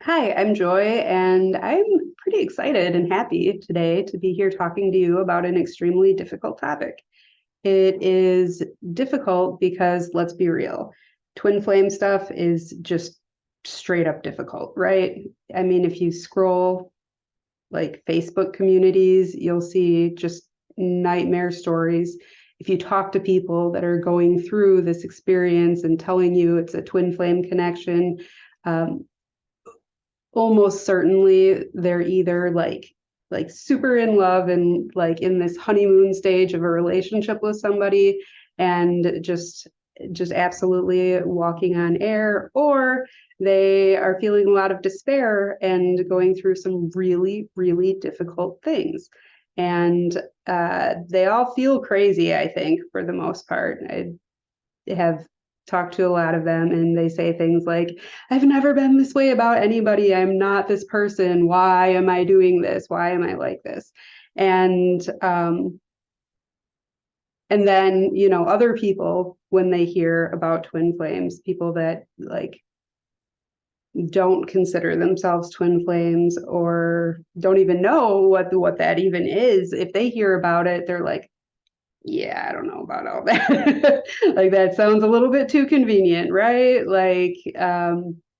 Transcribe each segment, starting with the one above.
Hi, I'm Joy, and I'm pretty excited and happy today to be here talking to you about an extremely difficult topic. It is difficult because, let's be real, twin flame stuff is just straight up difficult, right? I mean, if you scroll like Facebook communities, you'll see just nightmare stories. If you talk to people that are going through this experience and telling you it's a twin flame connection, um, almost certainly they're either like super in love and like in this honeymoon stage of a relationship with somebody and just absolutely walking on air, or they are feeling a lot of despair and going through some really really difficult things. And they all feel crazy, I think, for the most part. I have talked to a lot of them, and they say things like, I've never been this way about anybody. I'm not this person. Why am I doing this? Why am I like this? And and then, other people, when they hear about twin flames, people that like don't consider themselves twin flames or don't even know what that even is, if they hear about it, they're like, yeah, I don't know about all that. Like, that sounds a little bit too convenient, right? Like,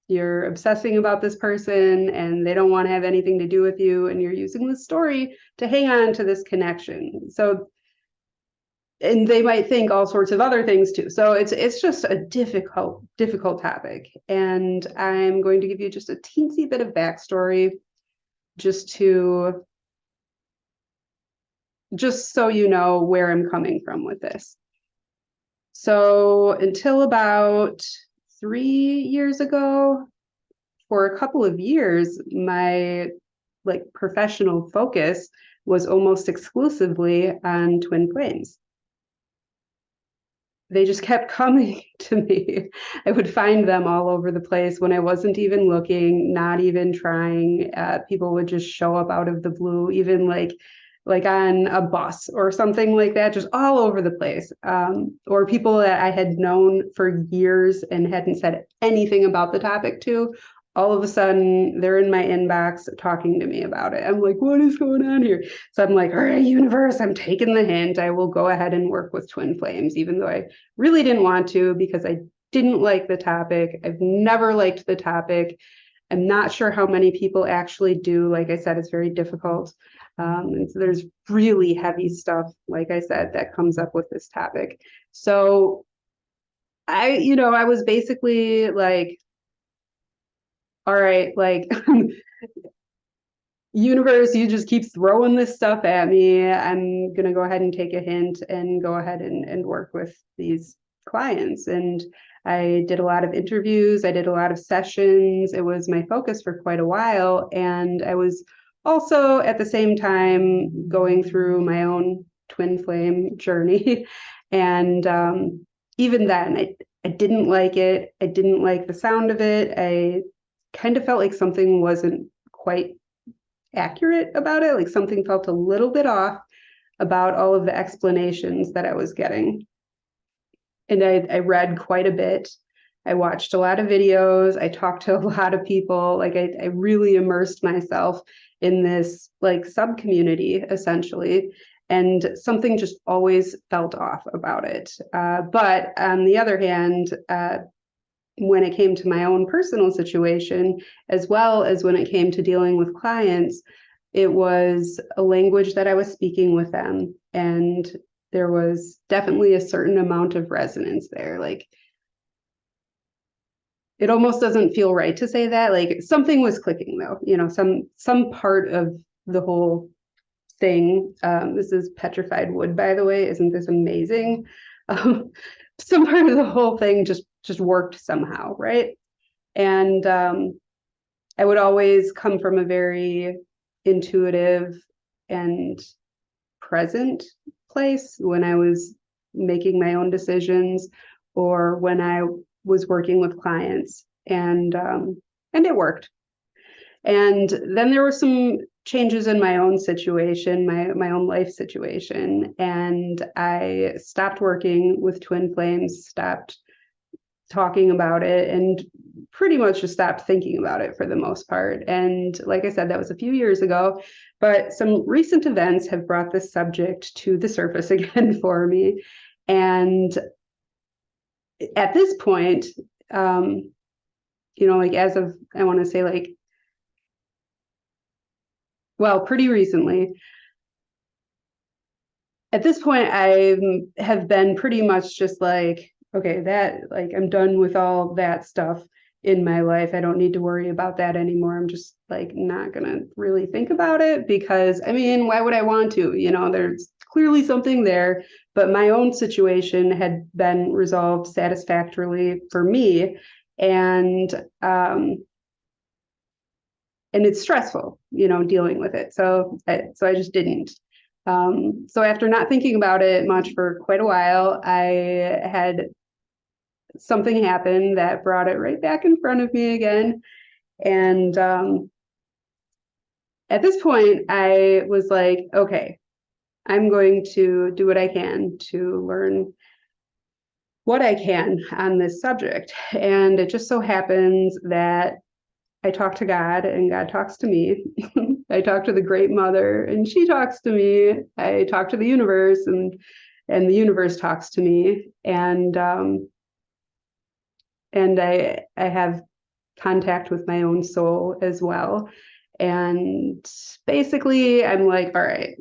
you're obsessing about this person and they don't want to have anything to do with you, and you're using this story to hang on to this connection. So, and they might think all sorts of other things too. So it's just a difficult topic. And I'm going to give you just a teensy bit of backstory just to just so you know where I'm coming from with this. So until about 3 years ago, for a couple of years, my like professional focus was almost exclusively on twin flames. They just kept coming to me. I would find them all over the place when I wasn't even looking, not even trying. People would just show up out of the blue, even like on a bus or something like that, just all over the place. Or people that I had known for years and hadn't said anything about the topic to. All of a sudden, they're in my inbox talking to me about it. I'm like, what is going on here? So I'm like, all right, universe, I'm taking the hint. I will go ahead and work with twin flames, even though I really didn't want to because I didn't like the topic. I've never liked the topic. I'm not sure how many people actually do. Like I said, it's very difficult. And so there's really heavy stuff, like I said, that comes up with this topic. So I was basically like, all right, like, universe, you just keep throwing this stuff at me. I'm going to go ahead and take a hint and go ahead and work with these clients. And I did a lot of interviews. I did a lot of sessions. It was my focus for quite a while. And I was also at the same time going through my own twin flame journey. And even then, I didn't like it. I didn't like the sound of it. I kind of felt like something wasn't quite accurate about it. Like, something felt a little bit off about all of the explanations that I was getting. And I read quite a bit. I watched a lot of videos. I talked to a lot of people. Like, I really immersed myself in this like sub community essentially. And something just always felt off about it. But on the other hand, when it came to my own personal situation, as well as when it came to dealing with clients, it was a language that I was speaking with them. And there was definitely a certain amount of resonance there. Like, it almost doesn't feel right to say that. Like, something was clicking though, some part of the whole thing. This is petrified wood, by the way. Isn't this amazing? Um, some part of the whole thing just worked somehow, right? And I would always come from a very intuitive and present place when I was making my own decisions or when I was working with clients, and it worked. And then there were some changes in my own situation, my own life situation, and I stopped working with twin flames, stopped talking about it, and pretty much just stopped thinking about it for the most part. And like I said, that was a few years ago, but some recent events have brought this subject to the surface again for me. And at this point, like as of, I want to say like, well, pretty recently, at this point, I have been pretty much just like, okay, that like I'm done with all that stuff in my life. I don't need to worry about that anymore. I'm just like not gonna really think about it because I mean, why would I want to? There's clearly something there, but my own situation had been resolved satisfactorily for me, and it's stressful, dealing with it. So I just didn't. So after not thinking about it much for quite a while, I had something happen that brought it right back in front of me again. And at this point, I was like, okay, I'm going to do what I can to learn what I can on this subject. And it just so happens that I talk to God and God talks to me. I talk to the Great Mother and she talks to me. I talk to the universe and the universe talks to me. And I have contact with my own soul as well. And basically I'm like, all right,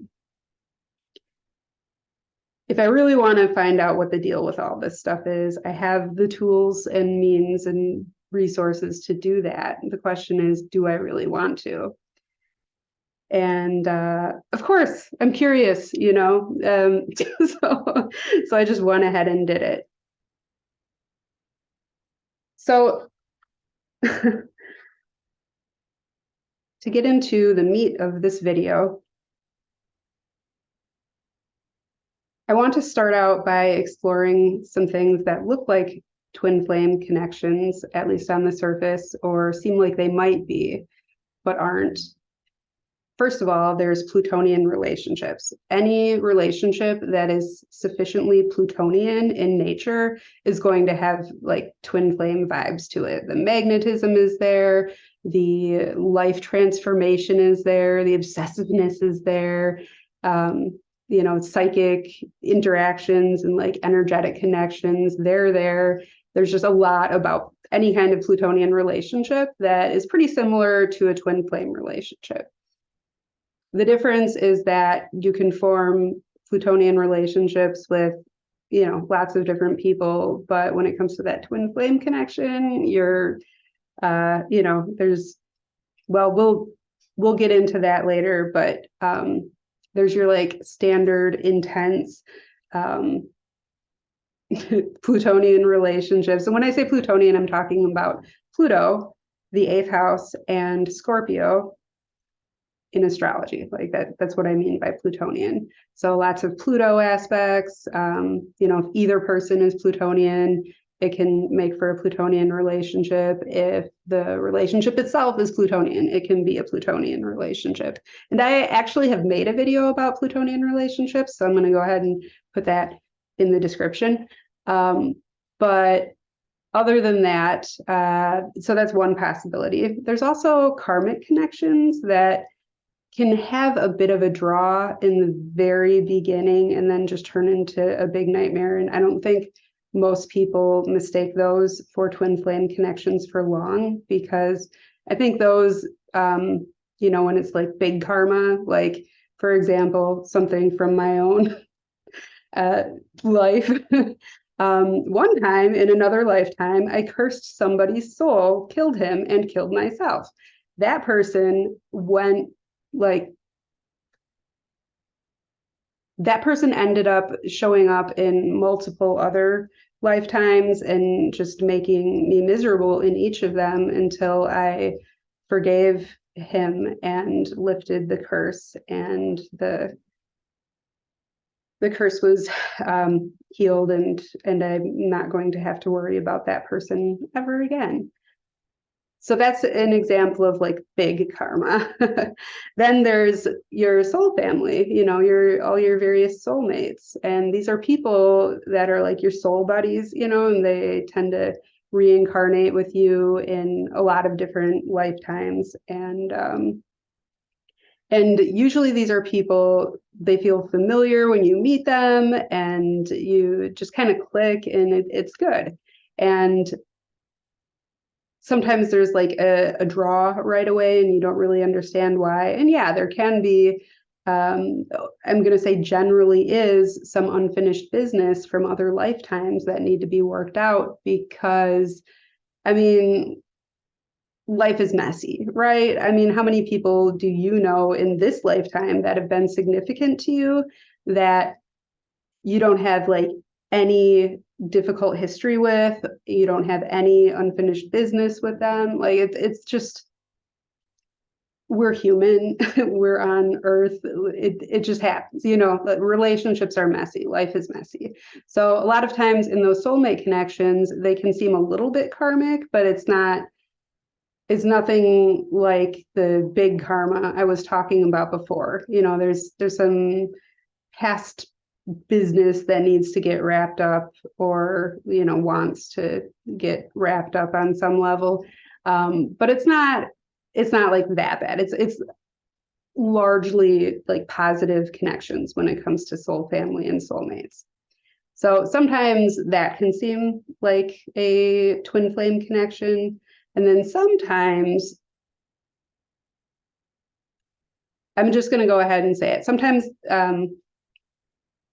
if I really want to find out what the deal with all this stuff is, I have the tools and means and resources to do that. The question is, do I really want to? And of course, I'm curious, so I just went ahead and did it. So to get into the meat of this video, I want to start out by exploring some things that look like twin flame connections, at least on the surface, or seem like they might be, but aren't. First of all, there's Plutonian relationships. Any relationship that is sufficiently Plutonian in nature is going to have like twin flame vibes to it. The magnetism is there, the life transformation is there, the obsessiveness is there, psychic interactions and like energetic connections, they're there. There's just a lot about any kind of Plutonian relationship that is pretty similar to a twin flame relationship. The difference is that you can form Plutonian relationships with, lots of different people, but when it comes to that twin flame connection, you're, we'll get into that later, but there's your like standard intense Plutonian relationships. And when I say Plutonian, I'm talking about Pluto, the 8th house, and Scorpio in astrology. Like that's what I mean by Plutonian. So lots of Pluto aspects. If either person is Plutonian, it can make for a Plutonian relationship. If the relationship itself is Plutonian, it can be a Plutonian relationship. And I actually have made a video about Plutonian relationships, so I'm going to go ahead and put that in the description. But other than that, so that's one possibility. There's also karmic connections that can have a bit of a draw in the very beginning and then just turn into a big nightmare. And I don't think most people mistake those for twin flame connections for long, because I think those, when it's like big karma, like, for example, something from my own life. One time in another lifetime, I cursed somebody's soul, killed him, and killed myself. That person ended up showing up in multiple other lifetimes and just making me miserable in each of them until I forgave him and lifted the curse, and the curse was healed, and I'm not going to have to worry about that person ever again. So that's an example of like big karma. Then there's your soul family, all your various soulmates. And these are people that are like your soul buddies, and they tend to reincarnate with you in a lot of different lifetimes. And usually these are people, they feel familiar when you meet them and you just kind of click and it's good. And sometimes there's like a draw right away and you don't really understand why. And yeah, there can be, I'm going to say generally is some unfinished business from other lifetimes that need to be worked out because, I mean, life is messy, right? I mean, how many people do you know in this lifetime that have been significant to you that you don't have like any difficult history with, you don't have any unfinished business with them? Like it's just, we're human, we're on earth, it just happens, you know, relationships are messy, life is messy. So a lot of times in those soulmate connections, they can seem a little bit karmic, but it's nothing like the big karma I was talking about before. You know, there's some past business that needs to get wrapped up or, you know, wants to get wrapped up on some level. But it's not like that bad. It's largely like positive connections when it comes to soul family and soulmates. So sometimes that can seem like a twin flame connection. And then sometimes, I'm just going to go ahead and say it. Sometimes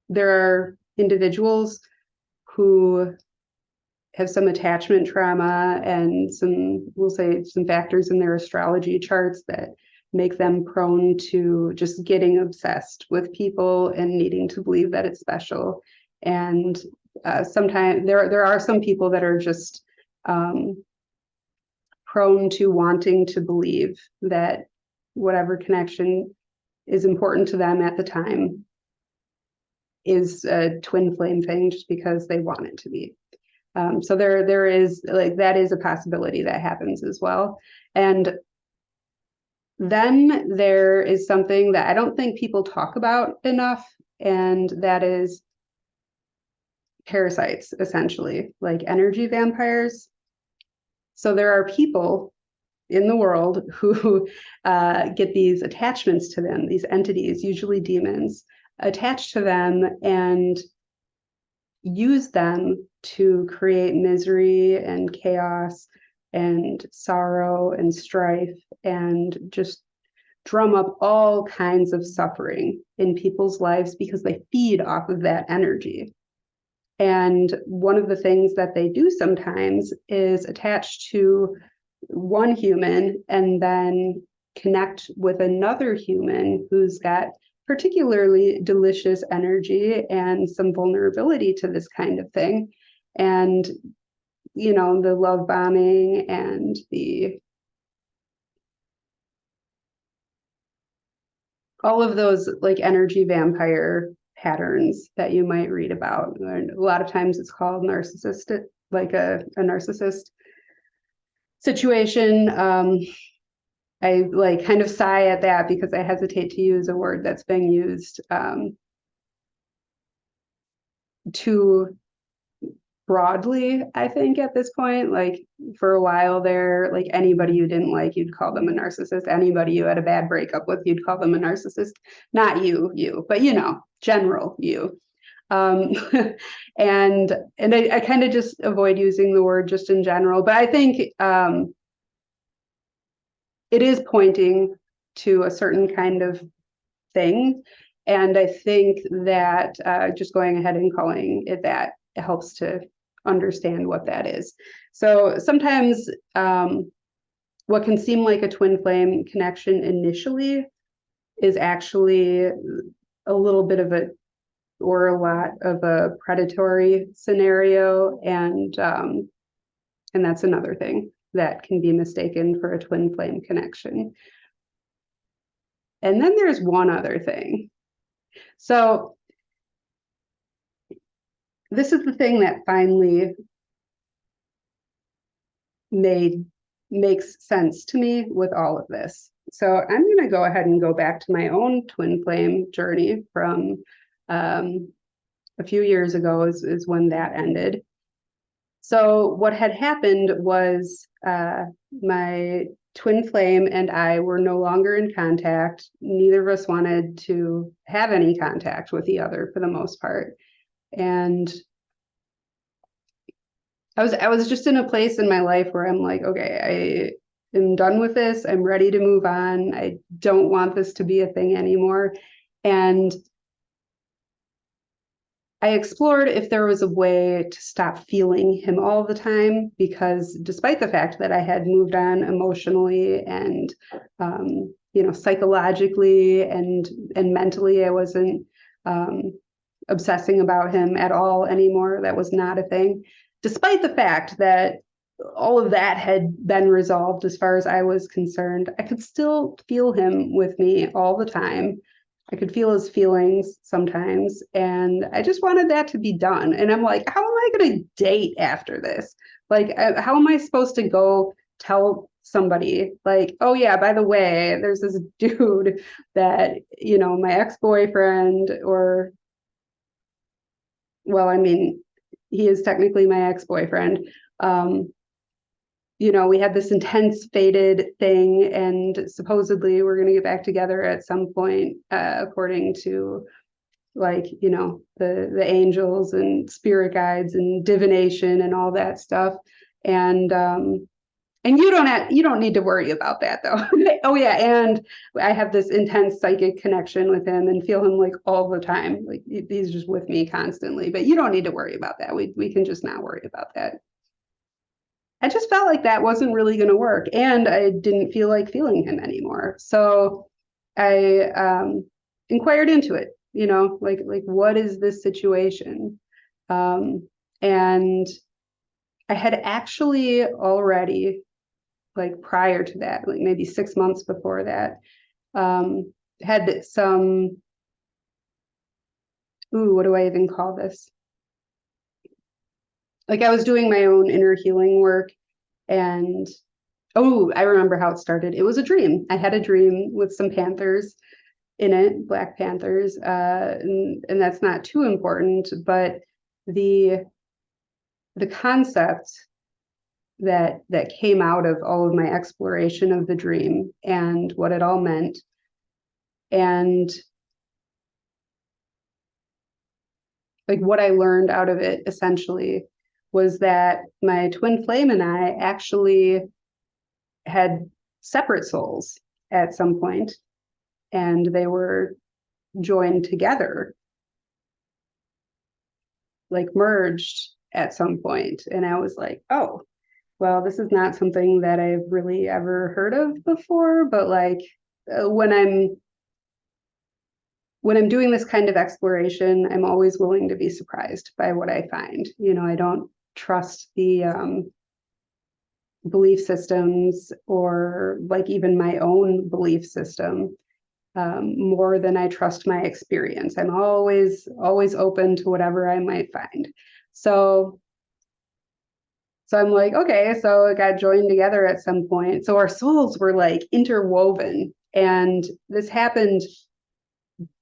there are individuals who have some attachment trauma and we'll say some factors in their astrology charts that make them prone to just getting obsessed with people and needing to believe that it's special. And sometimes there are some people that are just prone to wanting to believe that whatever connection is important to them at the time is a twin flame thing just because they want it to be. So there is like, that is a possibility that happens as well. And then there is something that I don't think people talk about enough, and that is parasites, essentially, like energy vampires. So there are people in the world who get these attachments to them, these entities, usually demons, attached to them and use them to create misery and chaos and sorrow and strife and just drum up all kinds of suffering in people's lives because they feed off of that energy. And one of the things that they do sometimes is attach to one human and then connect with another human who's got particularly delicious energy and some vulnerability to this kind of thing. And, you know, the love bombing and all of those like energy vampire patterns that you might read about. And a lot of times it's called narcissistic, like a narcissist situation. I like kind of sigh at that because I hesitate to use a word that's being used too broadly, I think, at this point. Like for a while there, like anybody you didn't like, you'd call them a narcissist. Anybody you had a bad breakup with, you'd call them a narcissist. Not you, but you know, general you. And I kind of just avoid using the word just in general, but I think it is pointing to a certain kind of thing. And I think that just going ahead and calling it that, it helps to understand what that is. So sometimes what can seem like a twin flame connection initially is actually a little bit of or a lot of a predatory scenario. And that's another thing that can be mistaken for a twin flame connection. And then there's one other thing. So this is the thing that finally makes sense to me with all of this. So I'm going to go ahead and go back to my own twin flame journey from a few years ago is when that ended. So what had happened was my twin flame and I were no longer in contact. Neither of us wanted to have any contact with the other for the most part. And I was just in a place in my life where I'm like, okay, I am done with this. I'm ready to move on. I don't want this to be a thing anymore. And I explored if there was a way to stop feeling him all the time, because despite the fact that I had moved on emotionally and, psychologically and mentally, I wasn't obsessing about him at all anymore. That was not a thing. Despite the fact that all of that had been resolved as far as I was concerned, I could still feel him with me all the time. I could feel his feelings sometimes, and I just wanted that to be done. And I'm like, how am I going to date after this? Like, how am I supposed to go tell somebody, like, oh yeah, by the way, there's this dude that, my ex-boyfriend, or, well, I mean, he is technically my ex-boyfriend. We had this intense fated thing, and supposedly we're going to get back together at some point, according to, like, the angels and spirit guides and divination and all that stuff. And you don't need to worry about that, though. Oh yeah, and I have this intense psychic connection with him and feel him like all the time. Like, he's just with me constantly. But you don't need to worry about that. We can just not worry about that. I just felt like that wasn't really going to work, and I didn't feel like feeling him anymore. So I inquired into it, like what is this situation? And I had actually already, like prior to that, like maybe 6 months before that, had some, what do I even call this? Like, I was doing my own inner healing work, and I remember how it started. It was a dream. I had a dream with some panthers in it, black panthers, and that's not too important, but the concept that came out of all of my exploration of the dream and what it all meant, and like what I learned out of it essentially was that my twin flame and I actually had separate souls at some point, and they were joined together, like merged at some point. And I was like, oh, well, this is not something that I've really ever heard of before, but like, when I'm doing this kind of exploration, I'm always willing to be surprised by what I find. I don't trust the belief systems, or like even my own belief system, more than I trust my experience. I'm always open to whatever I might find. So I'm like, okay, so it got joined together at some point. So our souls were like interwoven, and this happened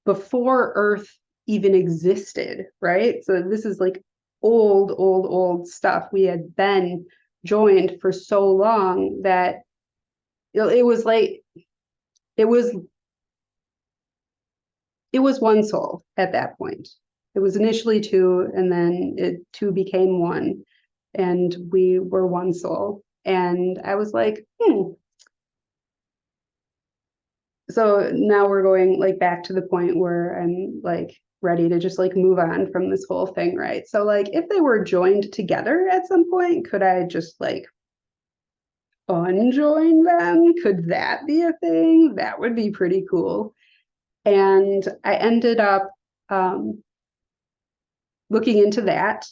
before Earth even existed, right? So this is like old stuff. We had been joined for so long that it was like, it was one soul at that point. It was initially two, and then two became one, and we were one soul. And I was like, So now we're going like back to the point where I'm like ready to just like move on from this whole thing, right? So like, if they were joined together at some point, could I just like unjoin them? Could that be a thing? That would be pretty cool. And I ended up looking into that.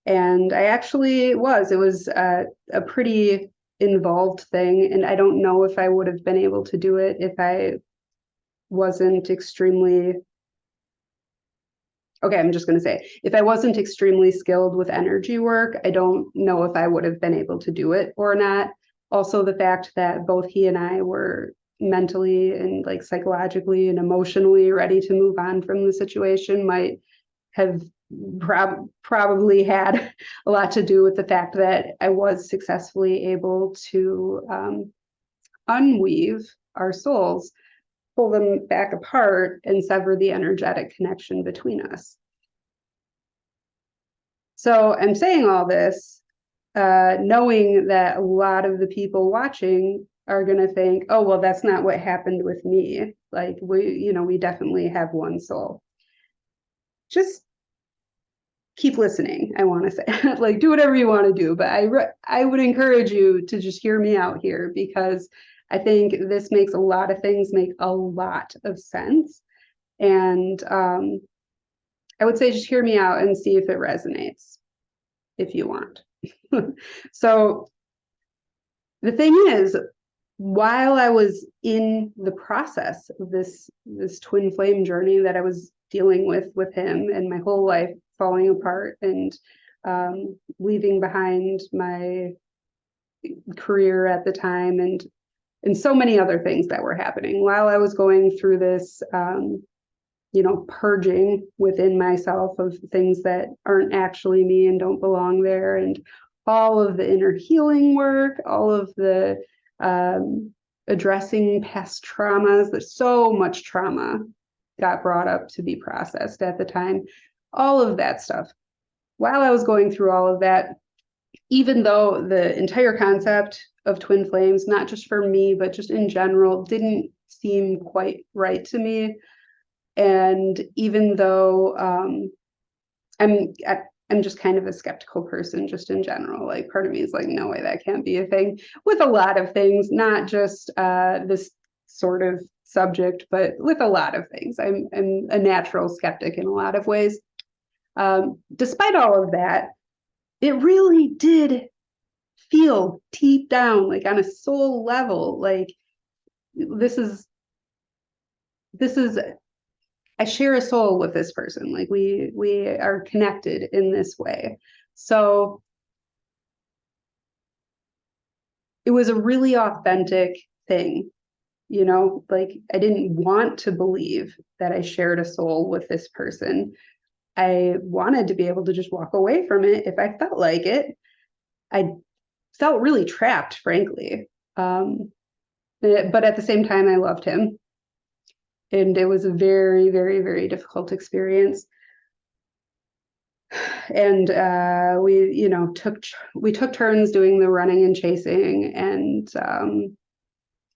And I actually it was a pretty involved thing. And I don't know if I would have been able to do it if I wasn't extremely, okay, I'm just going to say, if I wasn't extremely skilled with energy work, I don't know if I would have been able to do it or not. Also, the fact that both he and I were mentally and like psychologically and emotionally ready to move on from the situation might have probably had a lot to do with the fact that I was successfully able to unweave our souls, pull them back apart, and sever the energetic connection between us. So I'm saying all this, knowing that a lot of the people watching are going to think, oh, well, that's not what happened with me. Like, we definitely have one soul. Just keep listening. I want to say, like, do whatever you want to do, but I would encourage you to just hear me out here, because I think this makes a lot of things make a lot of sense. And I would say just hear me out and see if it resonates, if you want. So the thing is, while I was in the process of this twin flame journey that I was dealing with him, and my whole life falling apart, and leaving behind my career at the time, and so many other things that were happening while I was going through this purging within myself of things that aren't actually me and don't belong there, and all of the inner healing work, all of the addressing past traumas. There's so much trauma got brought up to be processed at the time, all of that stuff. While I was going through all of that, even though the entire concept of twin flames, not just for me, but just in general, didn't seem quite right to me, and even though I'm just kind of a skeptical person just in general, like part of me is like, no way, that can't be a thing, with a lot of things, not just this sort of subject, but with a lot of things. I'm a natural skeptic in a lot of ways. Despite all of that, it really did feel deep down, like on a soul level, like this is I share a soul with this person. Like we are connected in this way. So it was a really authentic thing, like I didn't want to believe that I shared a soul with this person. I wanted to be able to just walk away from it if I felt like it. I felt really trapped, frankly. But at the same time, I loved him. And it was a very, very, very difficult experience. And we took turns doing the running and chasing, and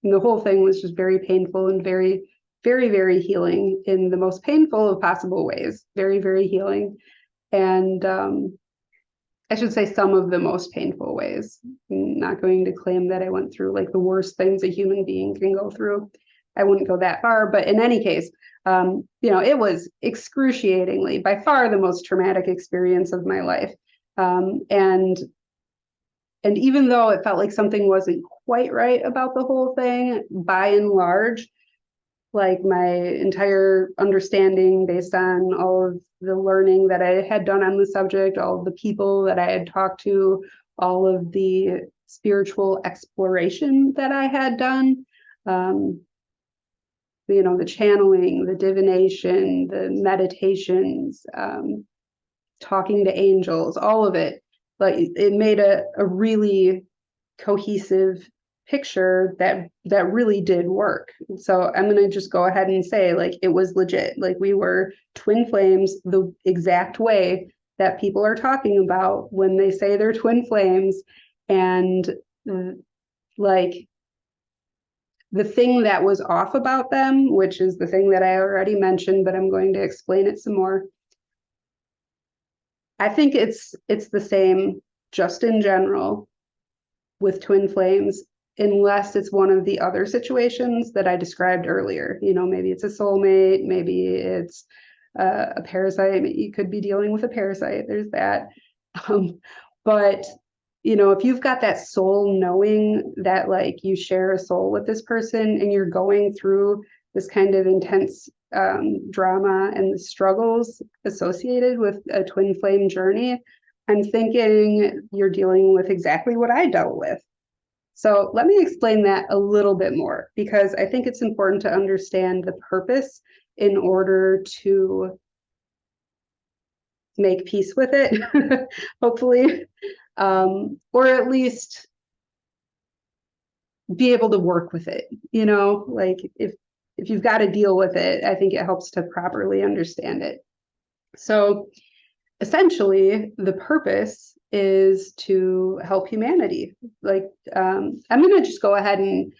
the whole thing was just very painful and very, very, very healing in the most painful of possible ways. Very, very healing. And I should say some of the most painful ways. I'm not going to claim that I went through like the worst things a human being can go through. I wouldn't go that far, but in any case, it was excruciatingly, by far, the most traumatic experience of my life. And even though it felt like something wasn't quite right about the whole thing, by and large, like my entire understanding based on all of the learning that I had done on the subject, all of the people that I had talked to, all of the spiritual exploration that I had done, the channeling, the divination, the meditations, talking to angels, all of it, like it made a really cohesive picture that really did work. So I'm going to just go ahead and say, like, it was legit. Like, we were twin flames the exact way that people are talking about when they say they're twin flames. And like, the thing that was off about them, which is the thing that I already mentioned, but I'm going to explain it some more. I think it's the same just in general with twin flames, unless it's one of the other situations that I described earlier. Maybe it's a soulmate, maybe it's a parasite. You could be dealing with a parasite. There's that. But if you've got that soul knowing that like you share a soul with this person and you're going through this kind of intense drama and the struggles associated with a twin flame journey, I'm thinking you're dealing with exactly what I dealt with. So let me explain that a little bit more, because I think it's important to understand the purpose in order to make peace with it, hopefully, or at least be able to work with it. Like if you've got to deal with it, I think it helps to properly understand it. So essentially, the purpose is to help humanity. Like, I'm going to just go ahead and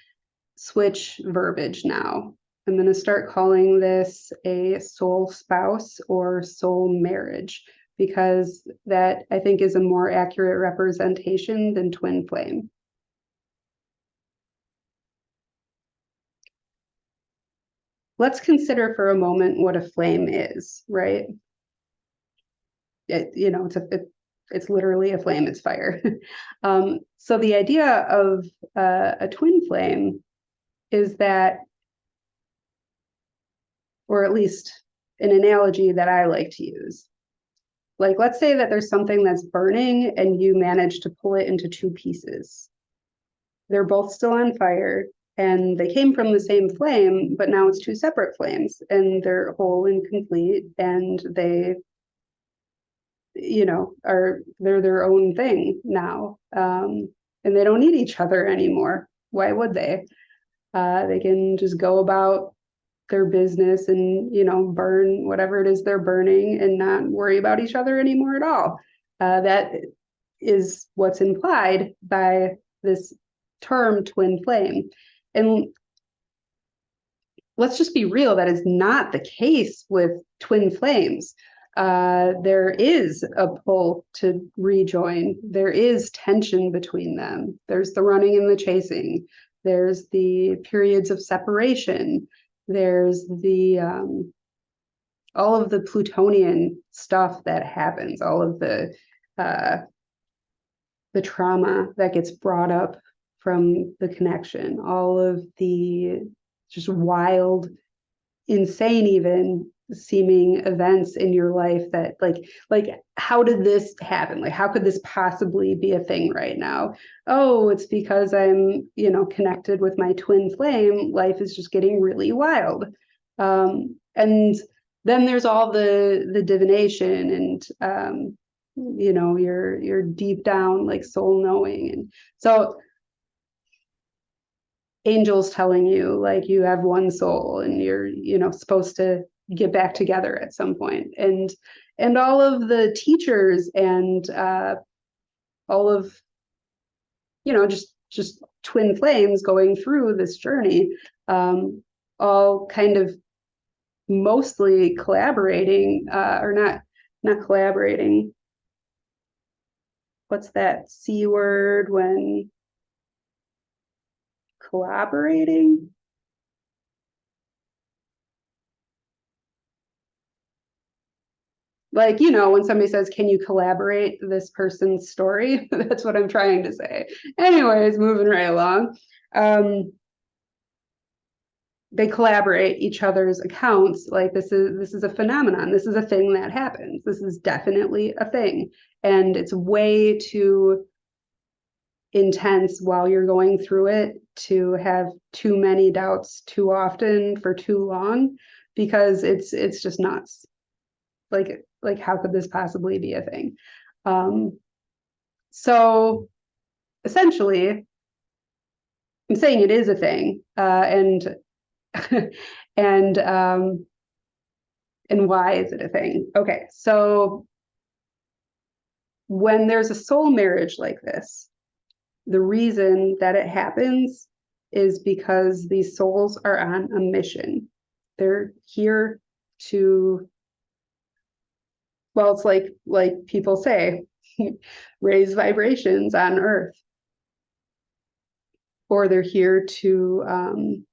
switch verbiage now. I'm going to start calling this a soul spouse or soul marriage, because that, I think, is a more accurate representation than twin flame. Let's consider for a moment what a flame is, right? It's literally a flame, it's fire. So the idea of a twin flame is that, or at least an analogy that I like to use, like, let's say that there's something that's burning and you manage to pull it into two pieces. They're both still on fire and they came from the same flame, but now it's two separate flames and they're whole and complete, and they're their own thing now, and they don't need each other anymore. Why would they? They can just go about their business and burn whatever it is they're burning and not worry about each other anymore at all. That is what's implied by this term twin flame. And let's just be real, that is not the case with twin flames. There is a pull to rejoin. There is tension between them. There's the running and the chasing. There's the periods of separation. There's the all of the Plutonian stuff that happens, all of the trauma that gets brought up from the connection, all of the just wild, insane, even seeming events in your life that like how did this happen? Like, how could this possibly be a thing right now? Oh, it's because I'm connected with my twin flame. Life is just getting really wild. And then there's all the divination and your deep down like soul knowing. And so angels telling you like you have one soul and you're supposed to get back together at some point, and all of the teachers and all of just twin flames going through this journey, all kind of mostly collaborating, or not collaborating. What's that C word when collaborating? Like, when somebody says, can you collaborate this person's story? That's what I'm trying to say. Anyways, moving right along. They collaborate each other's accounts. Like, this is a phenomenon. This is a thing that happens. This is definitely a thing. And it's way too intense while you're going through it to have too many doubts too often for too long, because it's just nuts. Like how could this possibly be a thing? So essentially, I'm saying it is a thing, and and why is it a thing? Okay, so when there's a soul marriage like this, the reason that it happens is because these souls are on a mission. They're here to, well, it's like people say, raise vibrations on Earth, or they're here to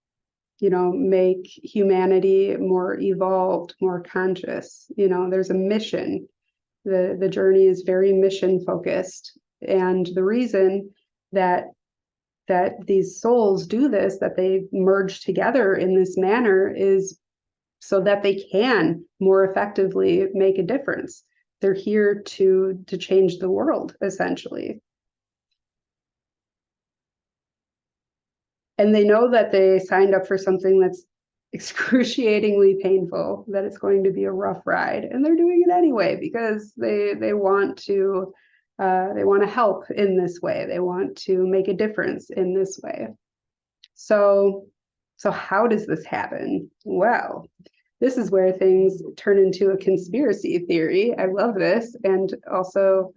make humanity more evolved, more conscious. There's a mission. The journey is very mission focused, and the reason that these souls do this, that they merge together in this manner, is so that they can more effectively make a difference. They're here to change the world, essentially. And they know that they signed up for something that's excruciatingly painful, that it's going to be a rough ride, and they're doing it anyway because they want to help in this way. They want to make a difference in this way. So how does this happen? Well, this is where things turn into a conspiracy theory. I love this. And also,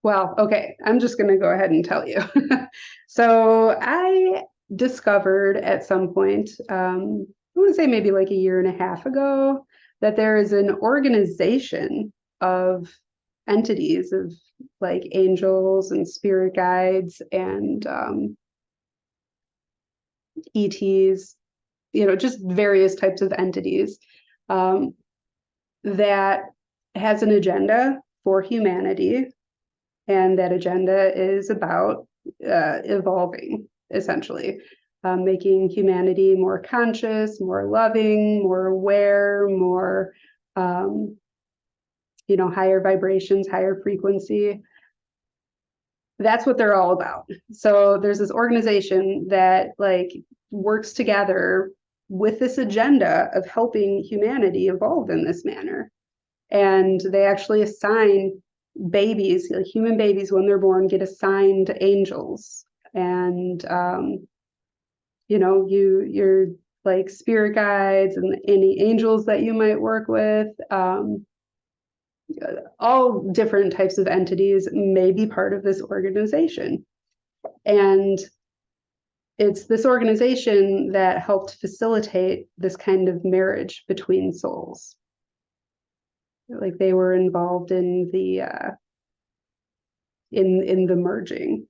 well, okay, I'm just going to go ahead and tell you. So I discovered at some point, I want to say maybe like a year and a half ago, that there is an organization of entities, of like angels and spirit guides and ETs, just various types of entities, that has an agenda for humanity. And that agenda is about evolving, essentially, making humanity more conscious, more loving, more aware, more, higher vibrations, higher frequency. That's what they're all about. So there's this organization that like works together with this agenda of helping humanity evolve in this manner. And they actually assign babies, like human babies, when they're born, get assigned angels. And you're like spirit guides and any angels that you might work with, all different types of entities may be part of this organization. And it's this organization that helped facilitate this kind of marriage between souls. Like they were involved in the in the merging.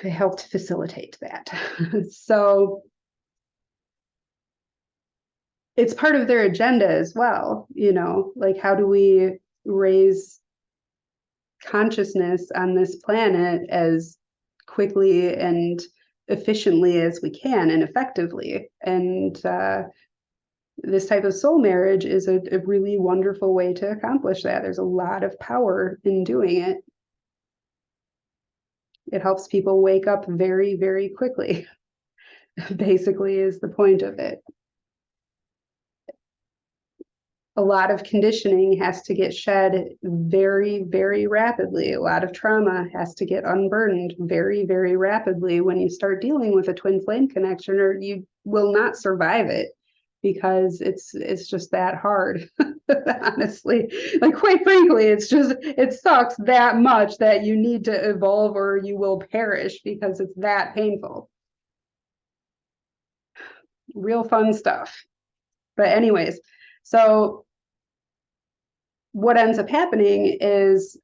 They helped facilitate that. So it's part of their agenda as well, like how do we raise consciousness on this planet as quickly and efficiently as we can and effectively. And this type of soul marriage is a really wonderful way to accomplish that. There's a lot of power in doing it. It helps people wake up very, very quickly, basically, is the point of it. A lot of conditioning has to get shed very, very rapidly. A lot of trauma has to get unburdened very, very rapidly when you start dealing with a twin flame connection, or you will not survive it because it's just that hard. Honestly, like quite frankly, it sucks that much that you need to evolve or you will perish because it's that painful. Real fun stuff. But anyways, so what ends up happening is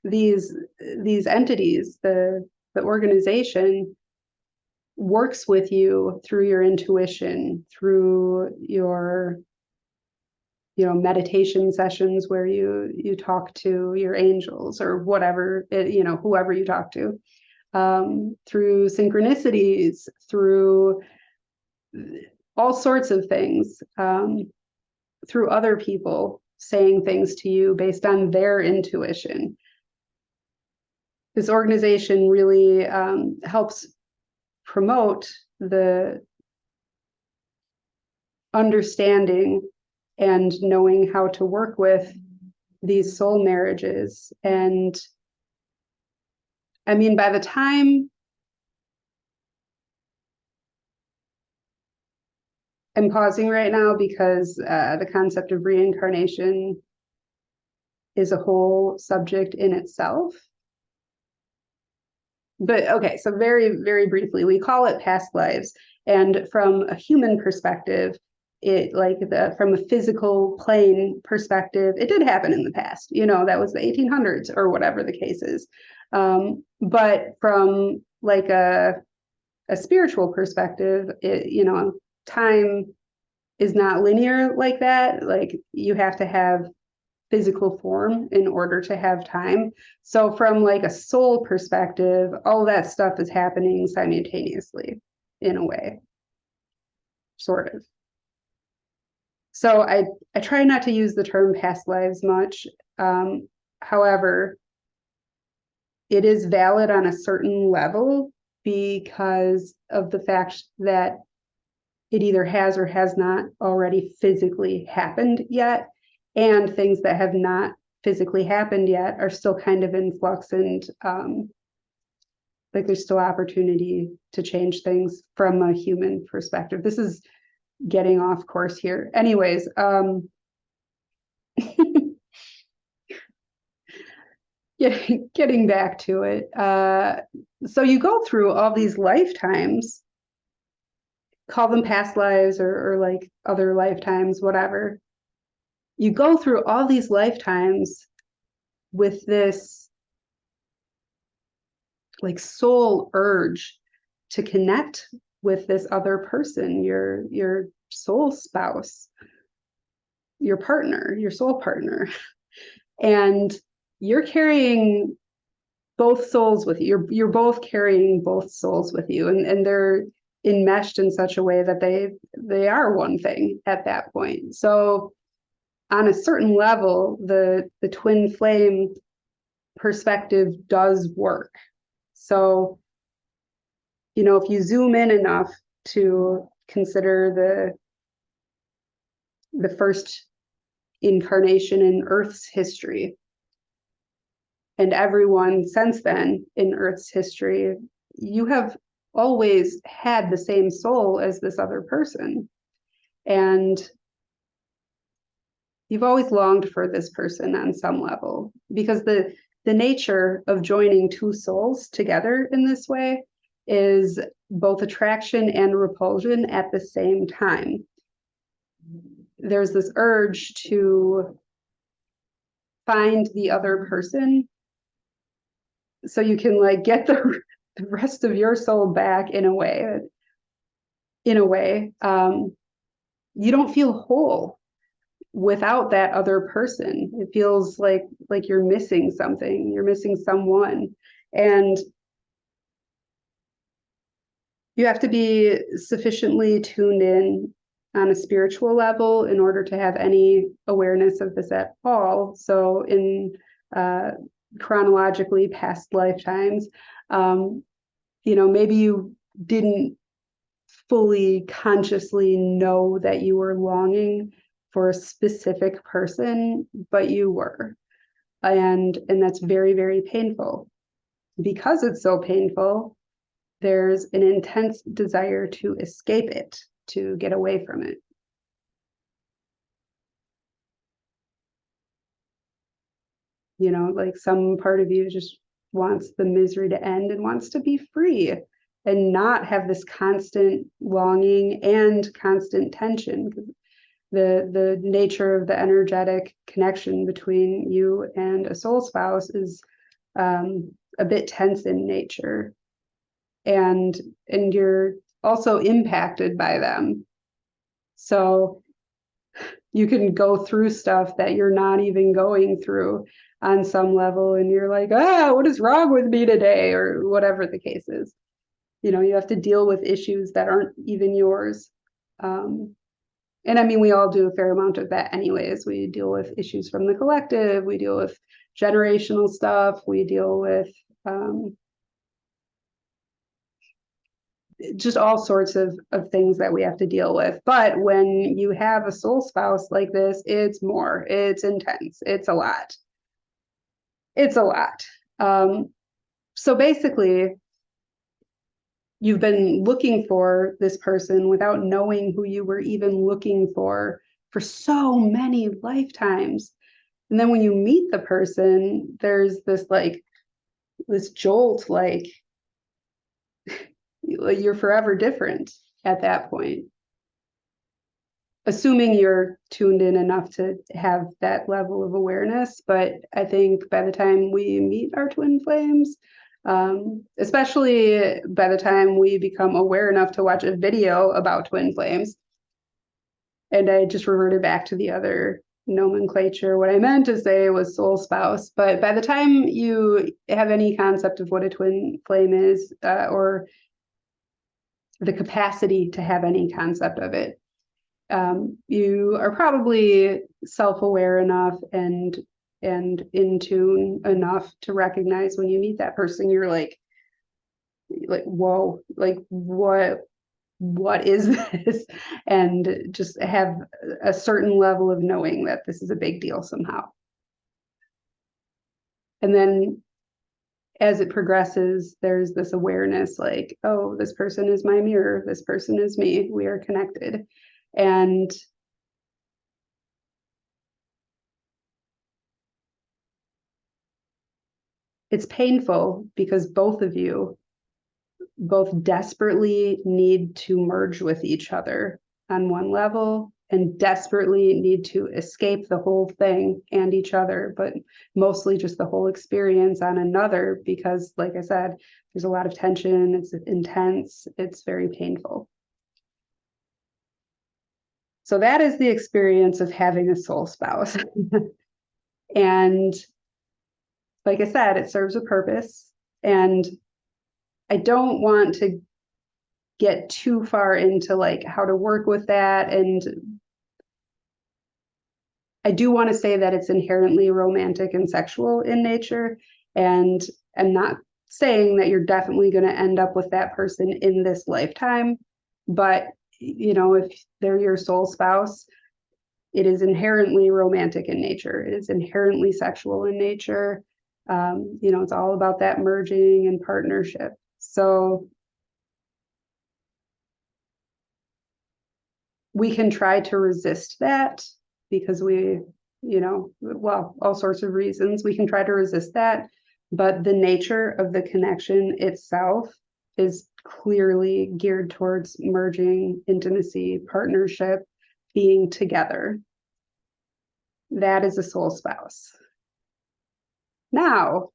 these entities, the organization works with you through your intuition, through your meditation sessions where you talk to your angels or whatever, whoever you talk to, through synchronicities, through all sorts of things, through other people saying things to you based on their intuition. This organization really helps promote the understanding and knowing how to work with these soul marriages. And I mean, by the time I'm pausing right now because the concept of reincarnation is a whole subject in itself. But okay, so very, very briefly, we call it past lives. And from a human perspective, from a physical plane perspective, it did happen in the past. That was the 1800s or whatever the case is. But from like a spiritual perspective, time is not linear like that. Like you have to have physical form in order to have time. So from like a soul perspective, all that stuff is happening simultaneously in a way, sort of. So I try not to use the term past lives much. However, it is valid on a certain level because of the fact that it either has or has not already physically happened yet, and things that have not physically happened yet are still kind of in flux, and like there's still opportunity to change things from a human perspective. This is getting off course here. Anyways, getting back to it. So you go through all these lifetimes, call them past lives or like other lifetimes, whatever. You go through all these lifetimes with this like soul urge to connect with this other person, your soul spouse, your partner, your soul partner. And you're carrying both souls with you. You're both carrying both souls with you, and they're enmeshed in such a way that they are one thing at that point. So on a certain level, the twin flame perspective does work. So, if you zoom in enough to consider the first incarnation in Earth's history, and everyone since then in Earth's history, you have always had the same soul as this other person. And you've always longed for this person on some level, because the nature of joining two souls together in this way is both attraction and repulsion at the same time. There's this urge to find the other person so you can like get the rest of your soul back in a way. You don't feel whole without that other person. It feels like you're missing something, you're missing someone. And you have to be sufficiently tuned in on a spiritual level in order to have any awareness of this at all. So in chronologically past lifetimes, maybe you didn't fully consciously know that you were longing for a specific person, but you were. And that's very, very painful. Because it's so painful, there's an intense desire to escape it, to get away from it. Like some part of you just wants the misery to end and wants to be free and not have this constant longing and constant tension. The nature of the energetic connection between you and a soul spouse is a bit tense in nature, and you're also impacted by them. So you can go through stuff that you're not even going through on some level, and you're like, what is wrong with me today, or whatever the case is. You have to deal with issues that aren't even yours. And I mean, we all do a fair amount of that anyways. We deal with issues from the collective, we deal with generational stuff, we deal with just all sorts of things that we have to deal with. But when you have a soul spouse like this, it's intense, it's a lot. So basically, you've been looking for this person without knowing who you were even looking for so many lifetimes. And then when you meet the person, there's this jolt, like you're forever different at that point. Assuming you're tuned in enough to have that level of awareness. But I think by the time we meet our twin flames, especially by the time we become aware enough to watch a video about twin flames, and I just reverted back to the other nomenclature. What I meant to say was soul spouse, but by the time you have any concept of what a twin flame is, or the capacity to have any concept of it, you are probably self-aware enough and in tune enough to recognize when you meet that person, you're like like, whoa, like what is this? And just have a certain level of knowing that this is a big deal somehow. And then as it progresses, there's this awareness like, oh, this person is my mirror, this person is me, we are connected. And it's painful because both of you both desperately need to merge with each other on one level and desperately need to escape the whole thing and each other, but mostly just the whole experience on another, because like I said, there's a lot of tension, it's intense, it's very painful. So that is the experience of having a soul spouse. And like I said, it serves a purpose. And I don't want to get too far into like how to work with that. And I do want to say that it's inherently romantic and sexual in nature. And I'm not saying that you're definitely going to end up with that person in this lifetime. But, you know, if they're your soul spouse, it is inherently romantic in nature. It is inherently sexual in nature. You know, it's all about that merging and partnership. So we can try to resist that because we, you know, well, all sorts of reasons we can try to resist that. But the nature of the connection itself is clearly geared towards merging, intimacy, partnership, being together. That is a soul spouse. Now,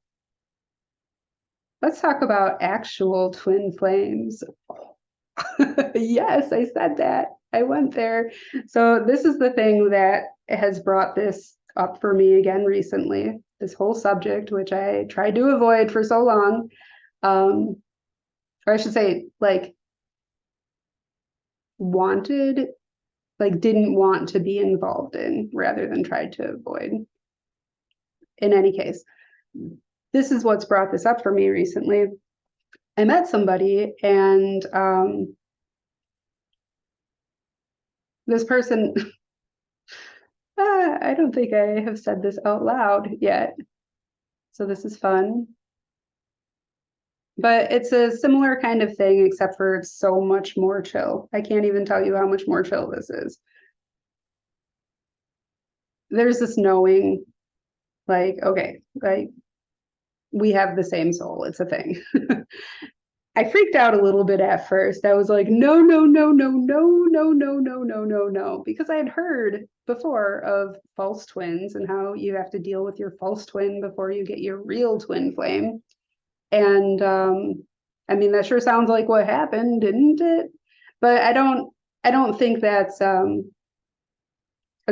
let's talk about actual twin flames. Yes, I said that. I went there. So this is the thing that has brought this up for me again recently, this whole subject, which I tried to avoid for so long. Or I should say, like, didn't want to be involved in rather than tried to avoid. In any case, this is what's brought this up for me recently. I met somebody and this person, I don't think I have said this out loud yet. So this is fun. But it's a similar kind of thing, except for it's so much more chill. I can't even tell you how much more chill this is. There's this knowing, like, okay, like we have the same soul. It's a thing. I freaked out a little bit at first. I was like, no, no, no, no, no, no, no, no, no, no, no, because I had heard before of false twins and how you have to deal with your false twin before you get your real twin flame. And I mean, that sure sounds like what happened, didn't it? But I don't think that's a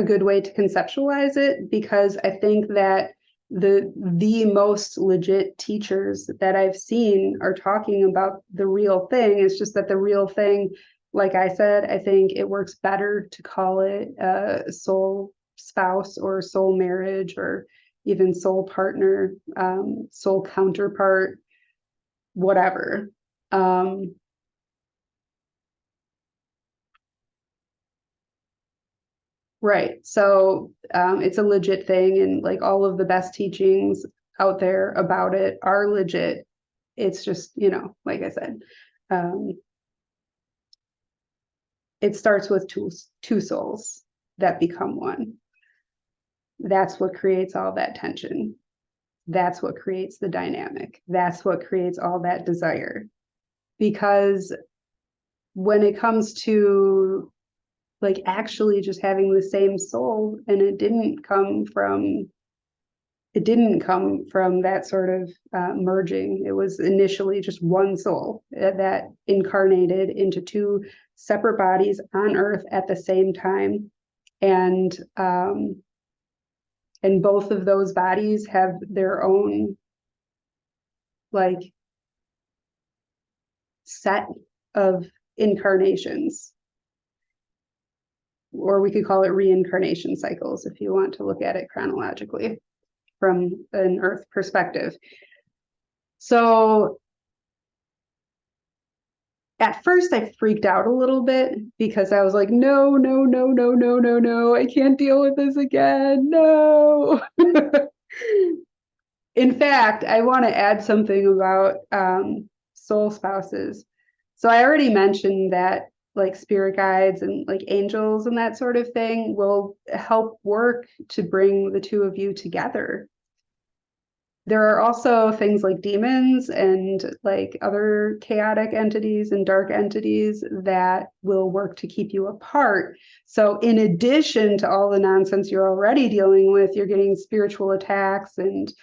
good way to conceptualize it, because I think that the most legit teachers that I've seen are talking about the real thing. It's just that the real thing, like I said, I think it works better to call it a soul spouse or soul marriage or even soul partner, soul counterpart, whatever. Right. So it's a legit thing, and like all of the best teachings out there about it are legit. It's just, you know, like I said, um, it starts with two souls that become one. That's what creates all that tension. That's what creates the dynamic. That's what creates all that desire. Because when it comes to like actually just having the same soul, and it didn't come from that sort of merging. It was initially just one soul that incarnated into two separate bodies on earth at the same time, and both of those bodies have their own like set of incarnations, or we could call it reincarnation cycles if you want to look at it chronologically from an earth perspective. So at first I freaked out a little bit because I was like, no, no, no, no, no, no, no, I can't deal with this again. No. In fact, I want to add something about soul spouses. So I already mentioned that like spirit guides and like angels and that sort of thing will help work to bring the two of you together. There are also things like demons and like other chaotic entities and dark entities that will work to keep you apart. So in addition to all the nonsense you're already dealing with, you're getting spiritual attacks and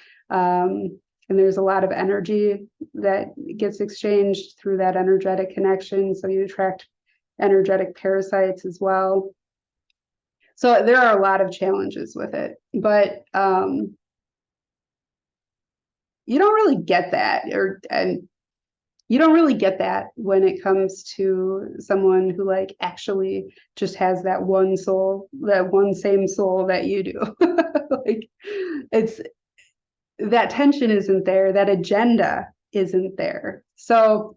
there's a lot of energy that gets exchanged through that energetic connection. So you attract energetic parasites as well. So there are a lot of challenges with it, but you don't really get that, and you don't really get that when it comes to someone who like actually just has that one soul, that one same soul that you do. Like it's that tension isn't there, that agenda isn't there. So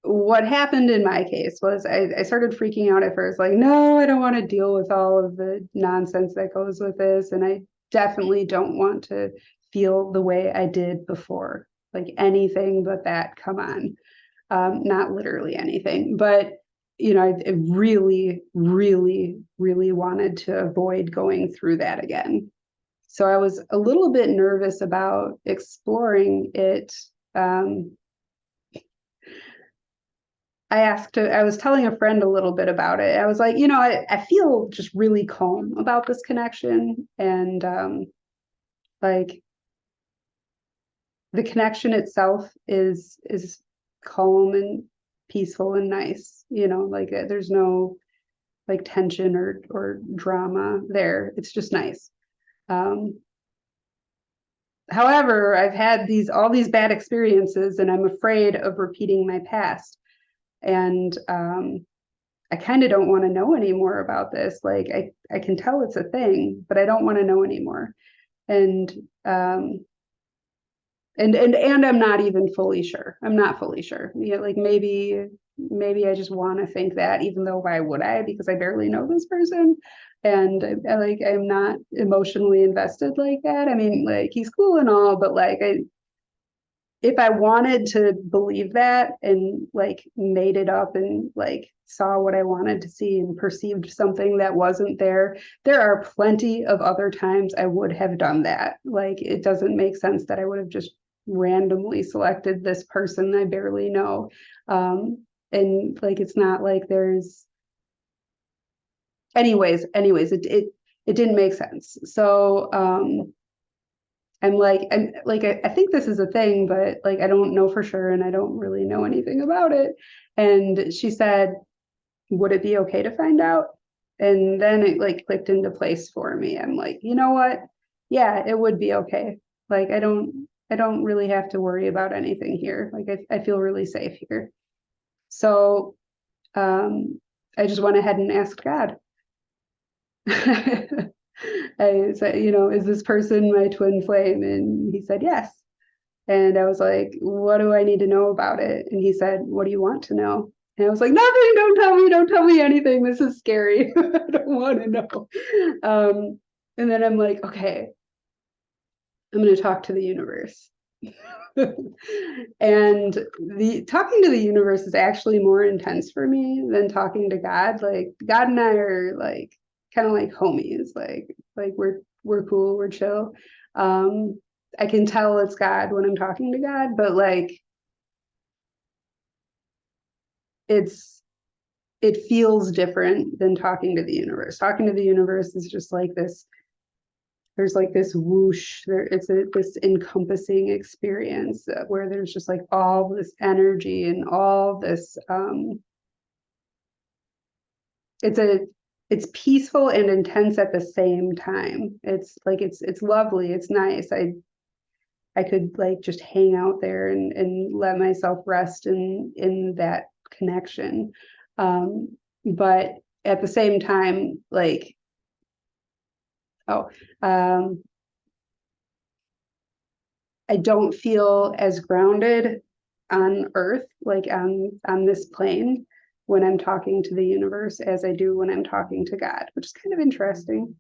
what happened in my case was I started freaking out at first, like, no, I don't want to deal with all of the nonsense that goes with this. And I definitely don't want to feel the way I did before, like anything but that. Come on. Not literally anything, but you know, I really, really, really wanted to avoid going through that again. So I was a little bit nervous about exploring it. I was telling a friend a little bit about it. I was like, you know, I feel just really calm about this connection. And like the connection itself is calm and peaceful and nice, you know, like there's no like tension or drama there. It's just nice. However, I've had all these bad experiences and I'm afraid of repeating my past. And I kind of don't want to know anymore about this. Like I can tell it's a thing, but I don't want to know anymore. And and I'm not even fully sure. I'm not fully sure. You know, like maybe I just want to think that, even though why would I? Because I barely know this person. And like I'm not emotionally invested like that. I mean, like he's cool and all, but like if I wanted to believe that and like made it up and like saw what I wanted to see and perceived something that wasn't there, there are plenty of other times I would have done that. Like it doesn't make sense that I would have just randomly selected this person I barely know. And like it's not like there's it didn't make sense. So I'm like, I think this is a thing, but like, I don't know for sure. And I don't really know anything about it. And she said, would it be okay to find out? And then it like clicked into place for me. I'm like, you know what? Yeah, it would be okay. Like, I don't really have to worry about anything here. Like, I feel really safe here. So, I just went ahead and asked God. I said, you know, is this person my twin flame? And he said, yes. And I was like, what do I need to know about it? And he said, what do you want to know? And I was like, nothing, don't tell me anything. This is scary. I don't want to know. And then I'm like, okay, I'm going to talk to the universe. And the talking to the universe is actually more intense for me than talking to God. Like God and I are like kind of like homies. Like we're cool, we're chill. I can tell it's God when I'm talking to God, but like it feels different than talking to the universe. Talking to the universe is just like this, there's like this whoosh, this encompassing experience where there's just like all this energy and all this it's peaceful and intense at the same time. It's like it's lovely, it's nice. I could like just hang out there and let myself rest in that connection. But at the same time, like, oh, I don't feel as grounded on Earth, like on this plane, when I'm talking to the universe as I do when I'm talking to God, which is kind of interesting.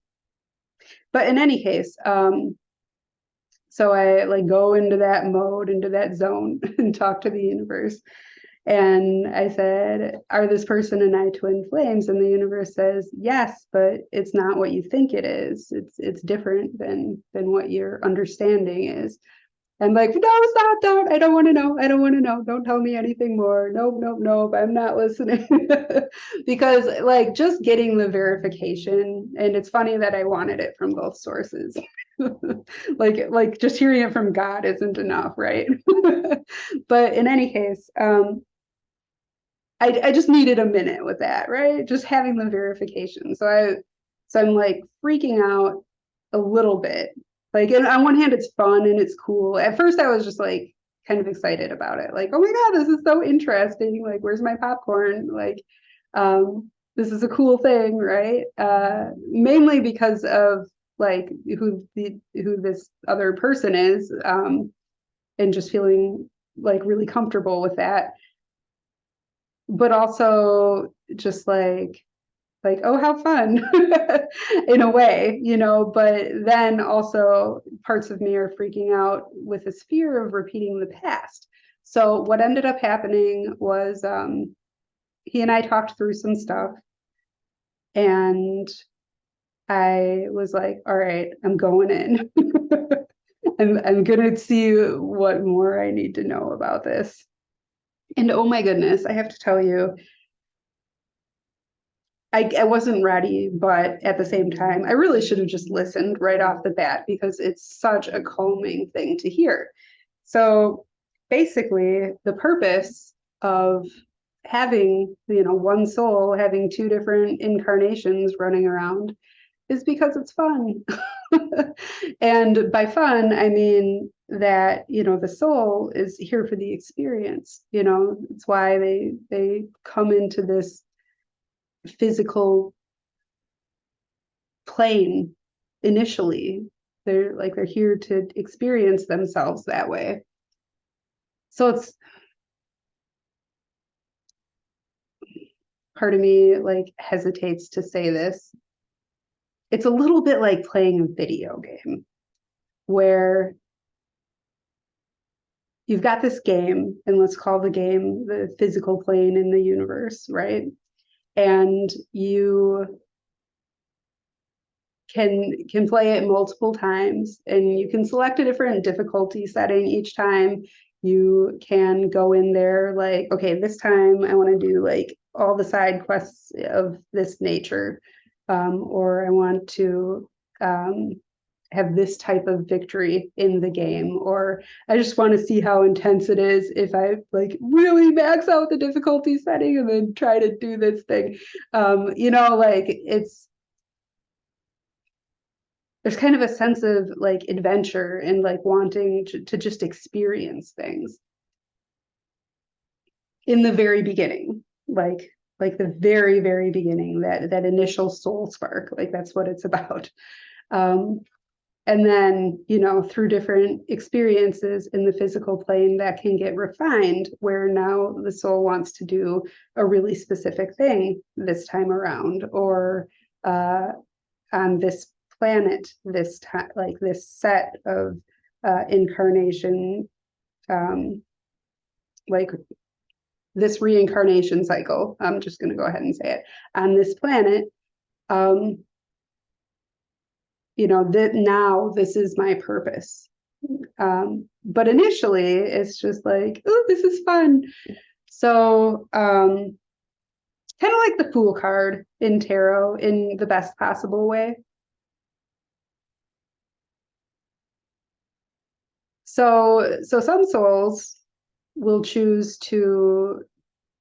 But in any case, so I like go into that mode, into that zone, and talk to the universe. And I said, are this person and I twin flames? And the universe says, yes, but it's not what you think it is. It's different than what your understanding is. I'm like, no, stop, don't. I don't want to know. I don't want to know. Don't tell me anything more. Nope, nope, nope. I'm not listening. Because like just getting the verification, and it's funny that I wanted it from both sources. like just hearing it from God isn't enough, right? But in any case, I just needed a minute with that, right? Just having the verification. So I'm like freaking out a little bit. Like, and on one hand, it's fun and it's cool. At first, I was just like kind of excited about it. Like, oh my God, this is so interesting. Like, where's my popcorn? Like, this is a cool thing, right? Mainly because of like who this other person is, and just feeling like really comfortable with that. But also just like oh, how fun in a way, you know, but then also parts of me are freaking out with this fear of repeating the past. So what ended up happening was he and I talked through some stuff, and I was like, all right, I'm going in. I'm gonna see what more I need to know about this. And oh my goodness, I have to tell you, I wasn't ready, but at the same time, I really should have just listened right off the bat because it's such a calming thing to hear. So basically, the purpose of having, you know, one soul having two different incarnations running around is because it's fun. And by fun, I mean that, you know, the soul is here for the experience. You know, it's why they come into this physical plane initially. They're here to experience themselves that way. So it's part of me like hesitates to say this. It's a little bit like playing a video game where you've got this game, and let's call the game the physical plane in the universe, right? And you can play it multiple times, and you can select a different difficulty setting each time. You can go in there like, okay, this time I want to do like all the side quests of this nature, or I want to have this type of victory in the game, or I just want to see how intense it is if I like really max out the difficulty setting and then try to do this thing. You know, like there's kind of a sense of like adventure and like wanting to just experience things in the very beginning, like the very, very beginning, that initial soul spark, like that's what it's about. And then, you know, through different experiences in the physical plane that can get refined, where now the soul wants to do a really specific thing this time around, or on this planet this time, like this set of incarnation, like this reincarnation cycle. I'm just going to go ahead and say it on this planet. You know, that now this is my purpose. But initially it's just like, oh, this is fun. So kind of like the Fool card in tarot in the best possible way. So some souls will choose to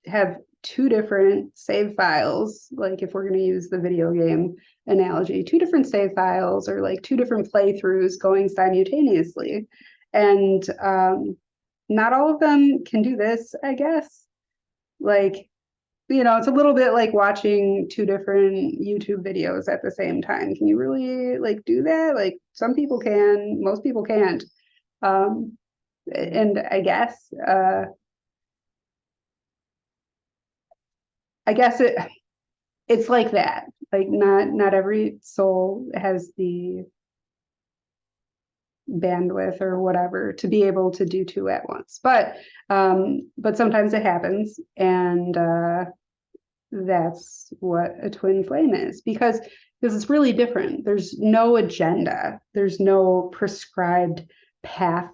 have two different save files, like if we're going to use the video game analogy, two different save files or like two different playthroughs going simultaneously. And not all of them can do this, I guess. Like, you know, it's a little bit like watching two different YouTube videos at the same time. Can you really like do that? Like some people can, most people can't. And I guess I guess it's like that. Like not every soul has the bandwidth or whatever to be able to do two at once. But sometimes it happens, and that's what a twin flame is, because it's really different. There's no agenda. There's no prescribed path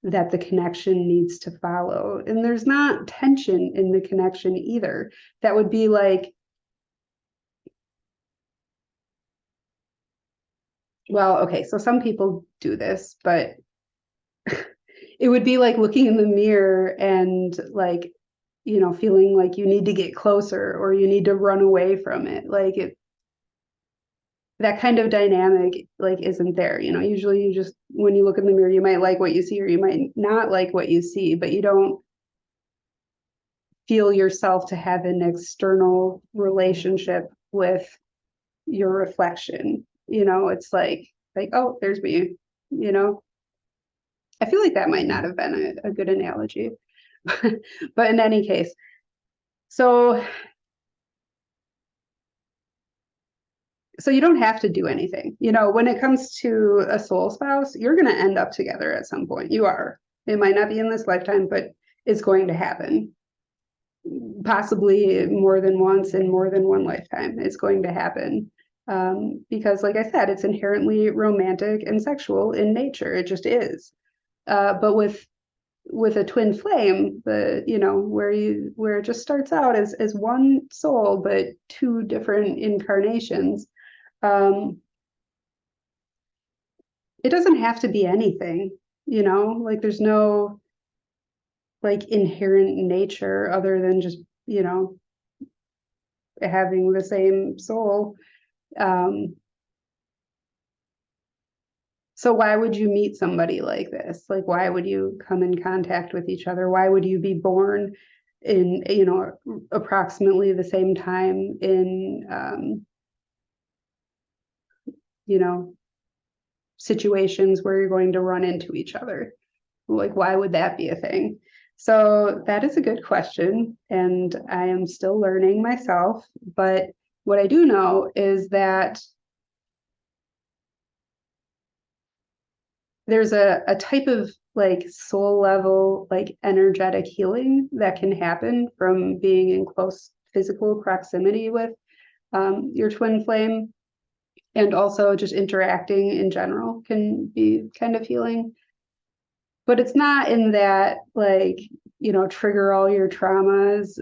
that the connection needs to follow. And there's not tension in the connection either. That would be like, well, okay, so some people do this, but it would be like looking in the mirror and like, feeling like you need to get closer or you need to run away from it. Like that kind of dynamic like isn't there. Usually you just, when you look in the mirror, you might like what you see or you might not like what you see, but you don't feel yourself to have an external relationship with your reflection. It's like, oh, there's me. I feel like that might not have been a good analogy. But in any case, so you don't have to do anything. When it comes to a soul spouse, you're going to end up together at some point. You are. It might not be in this lifetime, but it's going to happen. Possibly more than once in more than one lifetime. It's going to happen. Because like I said, it's inherently romantic and sexual in nature. It just is. But with a twin flame, where it just starts out as one soul, but two different incarnations. It doesn't have to be anything, like there's no like inherent nature other than just, having the same soul. So why would you meet somebody like this? Like, why would you come in contact with each other? Why would you be born in, approximately the same time in, situations where you're going to run into each other? Like, why would that be a thing? So that is a good question, and I am still learning myself. But what I do know is that there's a type of like soul level, like energetic healing that can happen from being in close physical proximity with your twin flame. And also just interacting in general can be kind of healing. But it's not in that like, trigger all your traumas,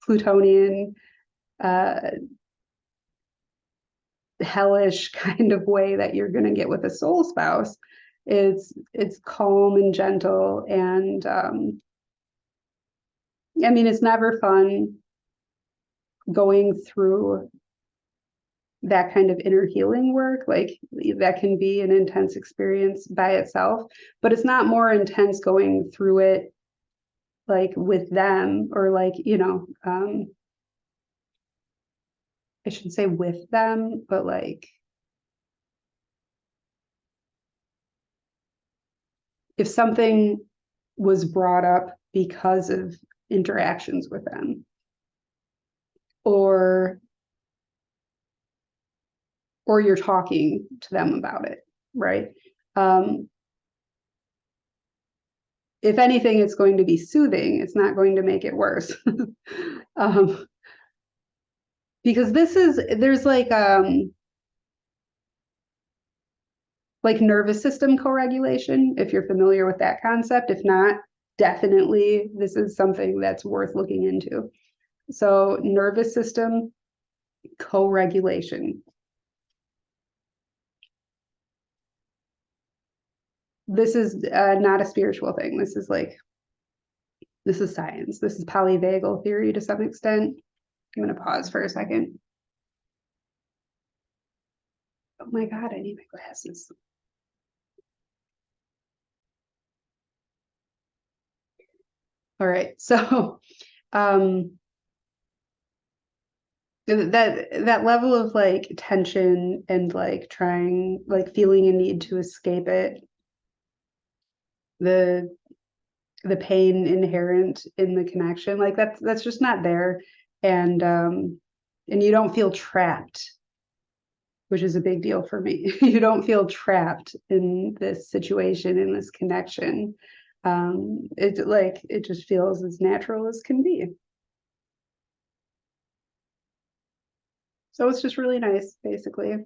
Plutonian, hellish kind of way that you're going to get with a soul spouse. It's calm and gentle, and it's never fun going through that kind of inner healing work. Like that can be an intense experience by itself, but it's not more intense going through it like with them, or like, I shouldn't say with them, but like if something was brought up because of interactions with them, or you're talking to them about it, right? If anything, it's going to be soothing. It's not going to make it worse. Because there's like nervous system co-regulation, if you're familiar with that concept. If not, definitely this is something that's worth looking into. So nervous system co-regulation. This is not a spiritual thing. This is science. This is polyvagal theory to some extent. I'm going to pause for a second. Oh my God, I need my glasses. All right, so that level of like tension and like trying, like feeling a need to escape it, the pain inherent in the connection, like that's just not there. and you don't feel trapped, which is a big deal for me. You don't feel trapped in this situation, in this connection. It just feels as natural as can be. So it's just really nice, basically.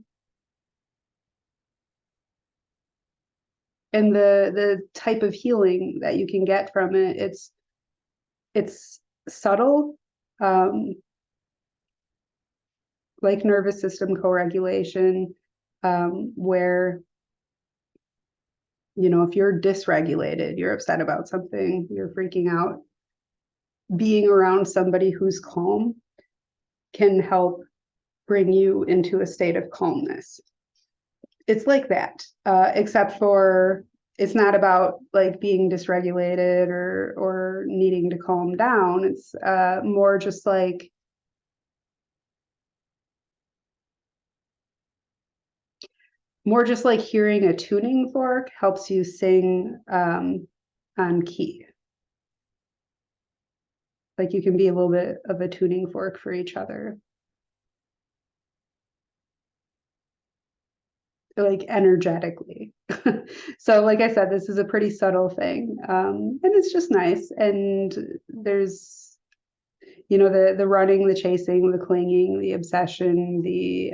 And the type of healing that you can get from it, it's subtle, um, like nervous system co-regulation, where, you know, if you're dysregulated, you're upset about something, you're freaking out, being around somebody who's calm can help bring you into a state of calmness. It's like that, except for it's not about like being dysregulated or needing to calm down. It's more just like hearing a tuning fork helps you sing on key. Like you can be a little bit of a tuning fork for each other, like energetically. So like I said, this is a pretty subtle thing, and it's just nice. And there's, you know, the running, the chasing, the clinging, the obsession, the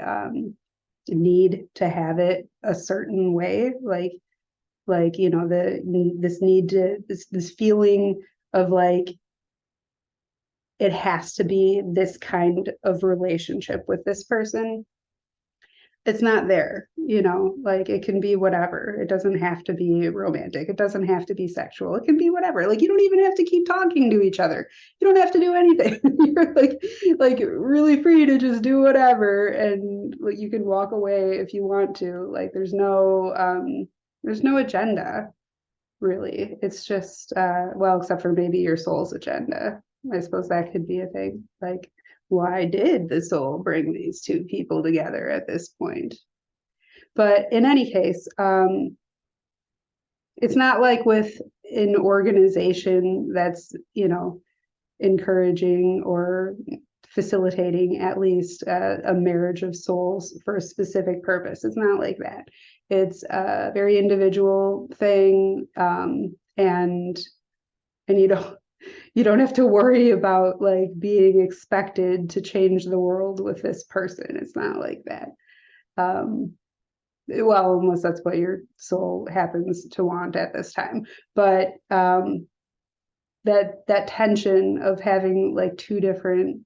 need to have it a certain way, like you know, this need to this feeling of like it has to be this kind of relationship with this person. It's not there, you know, like it can be whatever. It doesn't have to be romantic. It doesn't have to be sexual. It can be whatever. Like you don't even have to keep talking to each other. You don't have to do anything. You're like really free to just do whatever, and like you can walk away if you want to. Like there's no agenda really. It's just well, except for maybe your soul's agenda. I suppose that could be a thing. Like, why did the soul bring these two people together at this point? But in any case, it's not like with an organization that's, you know, encouraging or facilitating at least a marriage of souls for a specific purpose. It's not like that. It's a very individual thing, and you don't have to worry about like being expected to change the world with this person. It's not like that. Um, well, unless that's what your soul happens to want at this time. But that tension of having like two different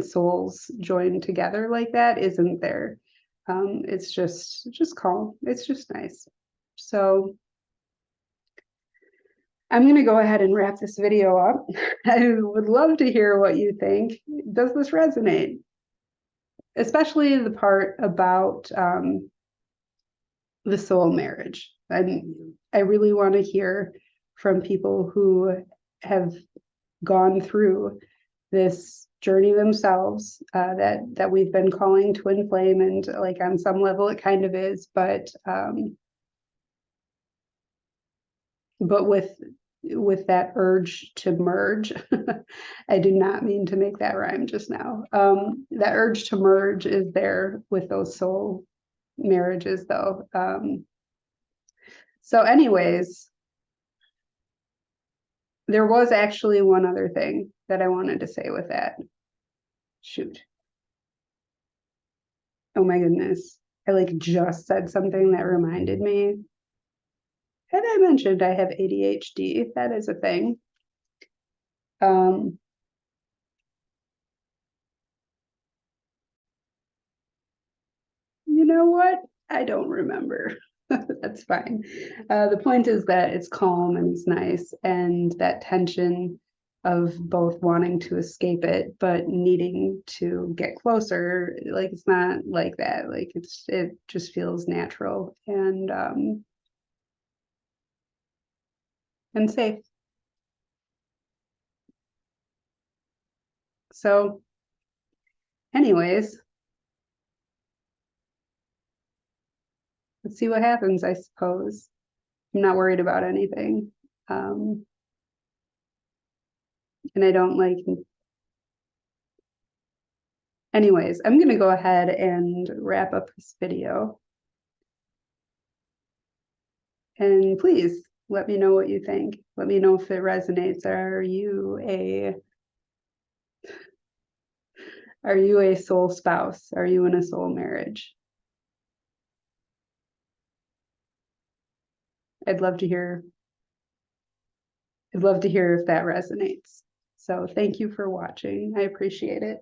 souls joined together like that isn't there. It's just calm. It's just nice. So I'm going to go ahead and wrap this video up. I would love to hear what you think. Does this resonate? Especially the part about the soul marriage. I really want to hear from people who have gone through this journey themselves, that we've been calling twin flame, and like on some level it kind of is, but with that urge to merge. I do not mean to make that rhyme just now. That urge to merge is there with those soul marriages though. So anyways, there was actually one other thing that I wanted to say with that. Shoot. Oh my goodness. I like just said something that reminded me. Had I mentioned I have ADHD? That is a thing. Um, you know what? I don't remember. That's fine. The point is that it's calm and it's nice, and that tension of both wanting to escape it but needing to get closer, like it's not like that. Like it just feels natural and safe. So, anyways, let's see what happens, I suppose. I'm not worried about anything. Um, and I don't like. Anyways, I'm going to go ahead and wrap up this video. And please let me know what you think. Let me know if it resonates. Are you a soul spouse? Are you in a soul marriage? I'd love to hear if that resonates. So thank you for watching. I appreciate it.